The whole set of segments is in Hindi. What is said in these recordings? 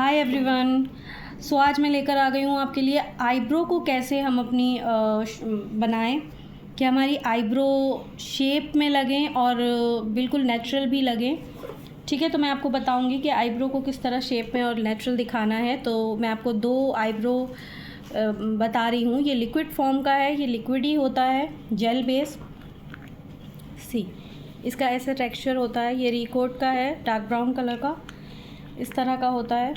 Hi everyone. सो आज मैं लेकर आ गई हूँ आपके लिए आईब्रो को कैसे हम अपनी बनाएं कि हमारी आईब्रो शेप में लगें और बिल्कुल नेचुरल भी लगें। ठीक है, तो मैं आपको बताऊंगी कि आईब्रो को किस तरह शेप में और नेचुरल दिखाना है। तो मैं आपको दो आईब्रो बता रही हूँ। ये लिक्विड फॉर्म का है, ये लिक्विड ही होता है, जेल बेस। सी इसका ऐसे टेक्सचर होता है। ये रिकोट का है, डार्क ब्राउन कलर का, इस तरह का होता है।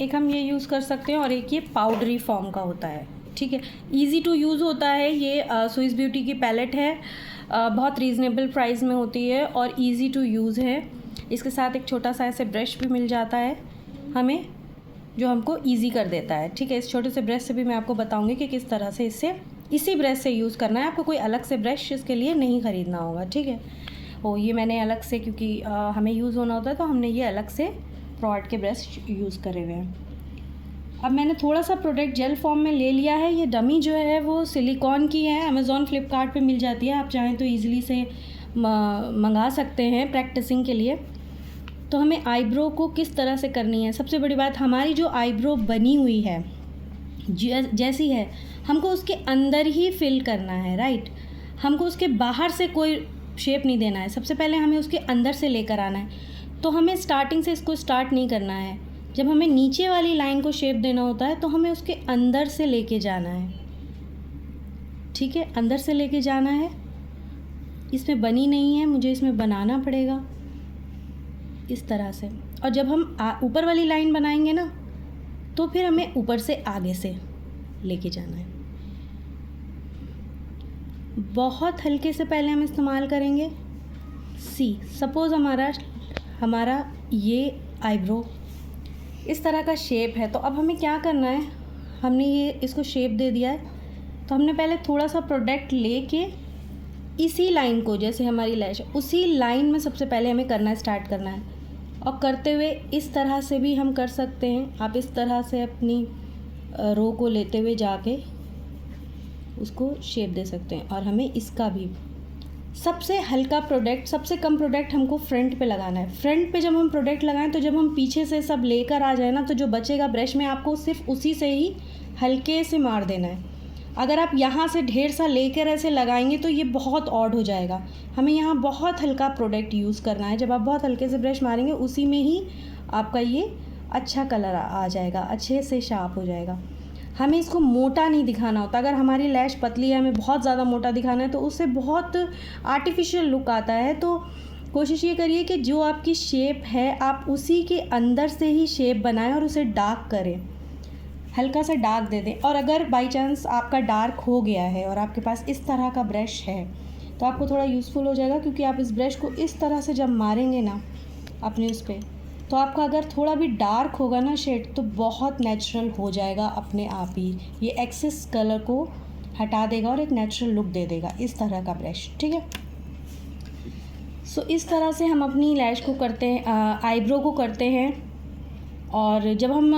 एक हम ये यूज़ कर सकते हैं और एक ये पाउडरी फॉर्म का होता है। ठीक है, इजी टू यूज़ होता है। ये स्विस ब्यूटी की पैलेट है, बहुत रीज़नेबल प्राइस में होती है और इजी टू यूज़ है। इसके साथ एक छोटा सा ऐसे ब्रश भी मिल जाता है हमें, जो हमको इजी कर देता है। ठीक है, इस छोटे से ब्रश से भी मैं आपको बताऊंगी कि किस तरह से इसी ब्रश से यूज़ करना है। आपको कोई अलग से ब्रश इसके लिए नहीं ख़रीदना होगा। ठीक है, ये मैंने अलग से, क्योंकि हमें यूज़ होना होता है तो हमने ये अलग से प्रोडक्ट के ब्रश यूज़ करे हुए हैं। अब मैंने थोड़ा सा प्रोडक्ट जेल फॉर्म में ले लिया है। ये डमी जो है वो सिलिकॉन की है, अमेज़ॉन फ्लिपकार्ट पे मिल जाती है। आप चाहें तो ईज़िली से मंगा सकते हैं प्रैक्टिसिंग के लिए। तो हमें आईब्रो को किस तरह से करनी है, सबसे बड़ी बात, हमारी जो आईब्रो बनी हुई है जैसी है, हमको उसके अंदर ही फिल करना है। राइट, हमको उसके बाहर से कोई शेप नहीं देना है। सबसे पहले हमें उसके अंदर से लेकर आना है। तो हमें स्टार्टिंग से इसको स्टार्ट नहीं करना है। जब हमें नीचे वाली लाइन को शेप देना होता है तो हमें उसके अंदर से लेके जाना है। ठीक है, अंदर से लेके जाना है। इसमें बनी नहीं है, मुझे इसमें बनाना पड़ेगा इस तरह से। और जब हम ऊपर वाली लाइन बनाएंगे ना, तो फिर हमें ऊपर से आगे से लेके जाना है। बहुत हल्के से पहले हम इस्तेमाल करेंगे। सपोज़ हमारा ये आईब्रो इस तरह का शेप है। तो अब हमें क्या करना है, हमने इसको शेप दे दिया है, तो हमने पहले थोड़ा सा प्रोडक्ट लेके इसी लाइन को, जैसे हमारी लैश है, उसी लाइन में सबसे पहले हमें स्टार्ट करना है। और करते हुए इस तरह से भी हम कर सकते हैं। आप इस तरह से अपनी रो को लेते हुए जाके उसको शेप दे सकते हैं। और हमें इसका भी सबसे हल्का प्रोडक्ट, सबसे कम प्रोडक्ट हमको फ्रंट पे लगाना है। फ्रंट पे जब हम प्रोडक्ट लगाएं तो जब हम पीछे से सब लेकर आ जाए ना, तो जो बचेगा ब्रश में, आपको सिर्फ उसी से ही हल्के से मार देना है। अगर आप यहाँ से ढेर सा लेकर ऐसे लगाएंगे तो ये बहुत ऑड हो जाएगा। हमें यहाँ बहुत हल्का प्रोडक्ट यूज़ करना है। जब आप बहुत हल्के से ब्रश मारेंगे, उसी में ही आपका ये अच्छा कलर आ जाएगा, अच्छे से शार्प हो जाएगा। हमें इसको मोटा नहीं दिखाना होता। अगर हमारी लैश पतली है, हमें बहुत ज़्यादा मोटा दिखाना है, तो उससे बहुत आर्टिफिशियल लुक आता है। तो कोशिश ये करिए कि जो आपकी शेप है, आप उसी के अंदर से ही शेप बनाएं और उसे डार्क करें, हल्का सा डार्क दे दें। और अगर बाई चांस आपका डार्क हो गया है और आपके पास इस तरह का ब्रश है, तो आपको थोड़ा यूज़फुल हो जाएगा, क्योंकि आप इस ब्रश को इस तरह से जब मारेंगे ना अपने उस पर, तो आपका अगर थोड़ा भी डार्क होगा ना शेड, तो बहुत नेचुरल हो जाएगा अपने आप ही। ये एक्सेस कलर को हटा देगा और एक नेचुरल लुक दे देगा इस तरह का ब्रश। ठीक है, सो इस तरह से हम अपनी लैश को करते हैं, आईब्रो को करते हैं। और जब हम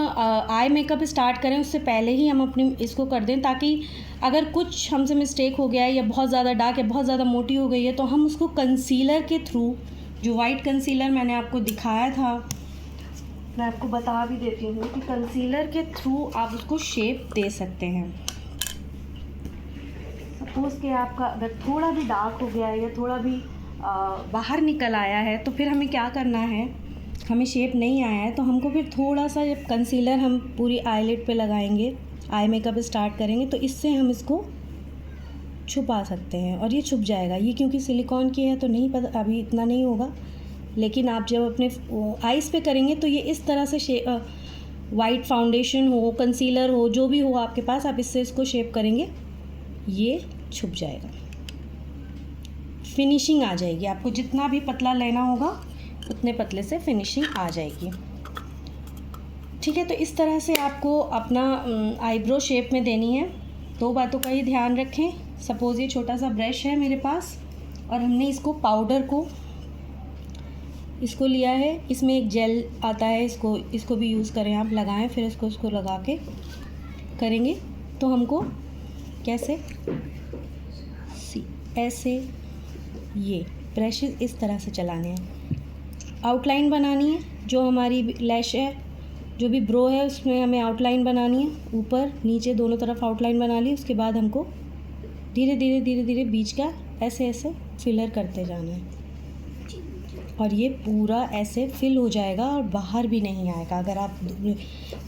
आई मेकअप स्टार्ट करें उससे पहले ही हम अपनी इसको कर दें, ताकि अगर कुछ हमसे मिस्टेक हो गया है या बहुत ज़्यादा डार्क या बहुत ज़्यादा मोटी हो गई है, तो हम उसको कंसीलर के थ्रू, जो वाइट कंसीलर मैंने आपको दिखाया था, मैं आपको बता भी देती हूँ कि कंसीलर के थ्रू आप उसको शेप दे सकते हैं। सपोज़ कि आपका अगर थोड़ा भी डार्क हो गया है या थोड़ा भी बाहर निकल आया है, तो फिर हमें क्या करना है, हमें शेप नहीं आया है, तो हमको फिर थोड़ा सा जब कंसीलर हम पूरी आईलिड पे लगाएंगे, आई मेकअप स्टार्ट करेंगे, तो इससे हम इसको छुपा सकते हैं और ये छुप जाएगा। ये क्योंकि सिलिकॉन की है तो नहीं पता, अभी इतना नहीं होगा, लेकिन आप जब अपने आईज़ पे करेंगे तो ये इस तरह से वाइट फाउंडेशन हो, कंसीलर हो, जो भी हो आपके पास, आप इससे इसको शेप करेंगे, ये छुप जाएगा। फिनिशिंग आ जाएगी। आपको जितना भी पतला लेना होगा उतने पतले से फिनिशिंग आ जाएगी। ठीक है, तो इस तरह से आपको अपना आईब्रो शेप में देनी है। दो बातों का ही ध्यान रखें। सपोज़ ये छोटा सा ब्रश है मेरे पास और हमने इसको पाउडर को इसको लिया है, इसमें एक जेल आता है, इसको भी यूज़ करें आप, लगाएं, फिर इसको लगा के करेंगे। तो हमको कैसे, ऐसे ये ब्रशेस इस तरह से चलाने हैं, आउटलाइन बनानी है, जो हमारी लैश है, जो भी ब्रो है, उसमें हमें आउटलाइन बनानी है, ऊपर नीचे दोनों तरफ आउटलाइन बना ली। उसके बाद हमको धीरे धीरे धीरे धीरे बीच का ऐसे ऐसे फिलर करते जाना है और ये पूरा ऐसे फिल हो जाएगा और बाहर भी नहीं आएगा। अगर आप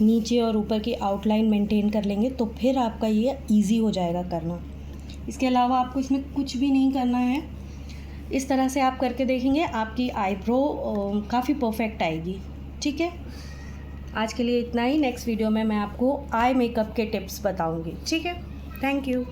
नीचे और ऊपर की आउटलाइन मेंटेन कर लेंगे तो फिर आपका ये इजी हो जाएगा करना। इसके अलावा आपको इसमें कुछ भी नहीं करना है। इस तरह से आप करके देखेंगे, आपकी आईब्रो काफ़ी परफेक्ट आएगी। ठीक है, आज के लिए इतना ही। नेक्स्ट वीडियो में मैं आपको आई मेकअप के टिप्स बताऊंगी। ठीक है, थैंक यू।